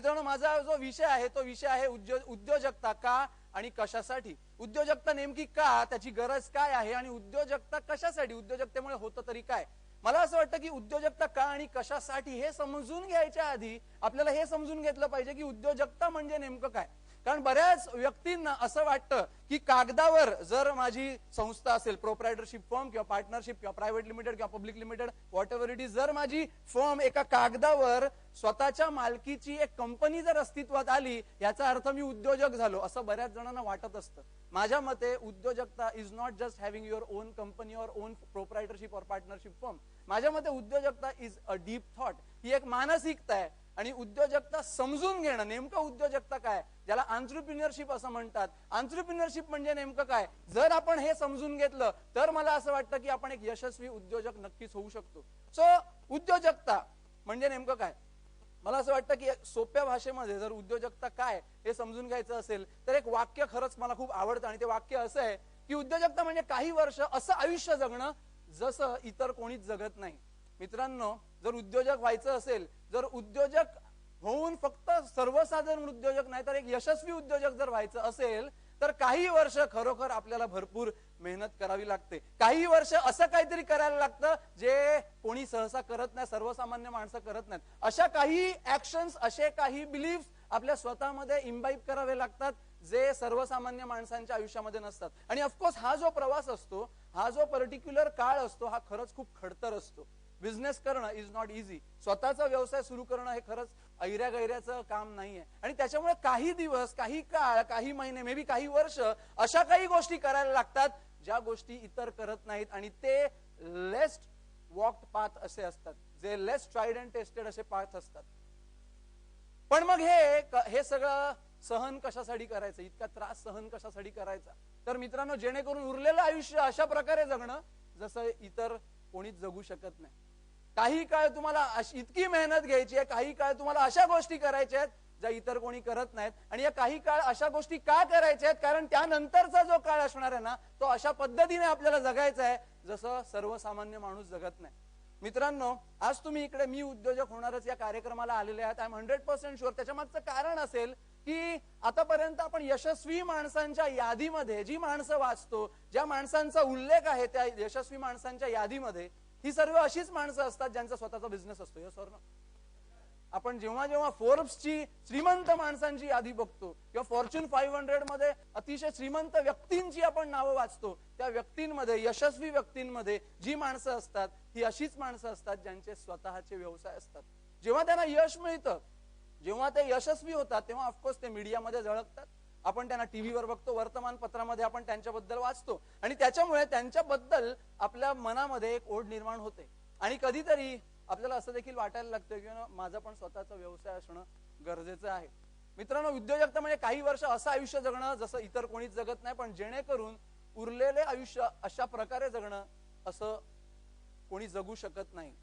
मित्रांनो, माझा जो विषय आहे तो विषय आहे उद्योजकता का आणि कशासाठी. उद्योजकता नेमकी का, त्याची गरज काय आहे आणि उद्योजकता कशासाठी, उद्योजकतेमुळे होतं तरी काय. मला असं वाटतं की उद्योजकता का आणि कशासाठी हे समजून घ्यायच्या आधी आपल्याला हे समजून घेतलं पाहिजे की उद्योजकता म्हणजे नेमकं काय. कारण बऱ्याच व्यक्तींना असं वाटतं की कागदावर जर माझी संस्था असेल, प्रोप्रायटरशिप फर्म किंवा पार्टनरशिप किंवा प्रायव्हेट लिमिटेड किंवा public limited, what ever it is, जर माझी फर्म एका कागदावर स्वतःच्या मालकीची एक कंपनी जर अस्तित्वात आली, याचा अर्थ मी उद्योजक झालो, असं बऱ्याच जणांना वाटत असतं. माझ्या मते उद्योजकता is not just having your on company और ओन प्रोप्रायटरशिप और पार्टनरशिप फर्म. माझ्या मते उद्योजकता इज अ डीप थॉट, ही एक मानसिकता आहे. आणि उद्योजकता समजून घेणं, नेमकं उद्योजकता काय, ज्याला एंटरप्रेन्योरशिप असं म्हणतात. एंटरप्रेन्योरशिप म्हणजे नेमकं काय, जर आपण हे समजून घेतलं तर मला असं वाटतं की आपण एक यशस्वी उद्योजक नक्कीच होऊ शकतो. सो उद्योजकता म्हणजे नेमकं काय, मला असं वाटतं की सोप्या भाषेमध्ये जर उद्योजकता काय हे समजून घ्यायचं असेल तर एक वाक्य खरंच मला खूप आवडतं आणि ते वाक्य असं आहे की उद्योजकता म्हणजे काही वर्ष असं आयुष्य जगणं जसं इतर कोणीच जगत नाही. मित्रांनो, जर उद्योजक व्हायचं असेल, जर उद्योजक होऊन फक्त सर्वसाधारण उद्योजक नाही तर एक यशस्वी उद्योजक जर व्हायचं असेल तर काही वर्ष खरोखर आपल्याला भरपूर मेहनत करावी लागते. काही वर्ष असं काहीतरी करायला लागतं जे कोणी सहसा करत नाही, सर्वसामान्य माणसं करत नाहीत. अशा काही ऍक्शन्स, असे काही बिलीफ्स आपल्या स्वतःमध्ये इम्बाईब करावे लागतात जे सर्वसामान्य माणसांच्या आयुष्यामध्ये नसतात. आणि ऑफकोर्स हा जो प्रवास असतो, हा जो पर्टिक्युलर काळ असतो, हा खरंच खूप खडतर असतो. बिझनेस करणं इज नॉट इझी. स्वतःचा व्यवसाय सुरू करणं हे खरंच ऐऱ्या गैऱ्याचं काम नाहीये. आणि त्याच्यामुळे काही दिवस, काही काळ, काही महिने, मे बी काही वर्ष अशा काही गोष्टी करायला लागतात ज्या गोष्टी इतर करत नाहीत. आणि ते लेस वॉक्ड पाथ असे असतात, जे लेस ट्राईड अँड टेस्टेड असे पाथ असतात. पण मग हे सगळं सहन कशासाठी करायचं, इतका त्रास सहन कशासाठी करायचा, तर मित्रांनो जेणेकरून उरलेलं आयुष्य अशा प्रकारे जगणं जसं इतर कोणीच जगू शकत नाही. काही काळ तुम्हाला इतकी मेहनत घ्यायची आहे, काही काळ तुम्हाला अशा गोष्टी करायच्या आहेत ज्या इतर कोणी करत नाहीत. आणि या काही काळ अशा गोष्टी का करायच्या आहेत, कारण त्यानंतरचा जो काळ असणार आहे ना, तो अशा पद्धतीने आपल्याला जगायचा आहे जसं सर्वसामान्य माणूस जगत नाही. मित्रांनो, आज तुम्ही इकडे मी उद्योजक होणारच या कार्यक्रमाला आलेले आहात. I am 100% sure. त्याच्या मागचं कारण असेल की आतापर्यंत आपण यशस्वी माणसांच्या यादीमध्ये जी माणसं वाचतो, ज्या माणसांचा उल्लेख आहे त्या यशस्वी माणसांच्या यादीमध्ये, ही सर्व अशीच माणसं असतात ज्यांचा स्वतःचा बिझनेस असतो. Yes or no? आपण जेव्हा जेव्हा फोर्ब्सची श्रीमंत माणसांची यादी बघतो किंवा फॉर्च्यून 500 मध्ये अतिशय श्रीमंत व्यक्तींची आपण नावं वाचतो, त्या व्यक्तींमध्ये, यशस्वी व्यक्तींमध्ये जी माणसं असतात ही अशीच माणसं असतात ज्यांचे स्वतःचे व्यवसाय असतात. जेव्हा त्यांना यश मिळतं, जेव्हा ते यशस्वी होतात, तेव्हा ऑफकोर्स ते मीडियामध्ये झळकतात. आपण त्यांना टीव्हीवर बघतो, वर्तमानपत्रामध्ये आपण त्यांच्याबद्दल वाचतो आणि त्याच्यामुळे त्यांच्याबद्दल आपल्या मनामध्ये एक ओढ निर्माण होते. आणि कधीतरी आपल्याला असं देखील वाटायला लागतं की माझा पण स्वतःचा व्यवसाय असणं गरजेचं आहे. मित्रांनो, उद्योजकता म्हणजे काही वर्ष असं आयुष्य जगणं जसं इतर कोणीच जगत नाही, पण जेणेकरून उरलेले आयुष्य अशा प्रकारे जगणं असं कोणी जगू शकत नाही.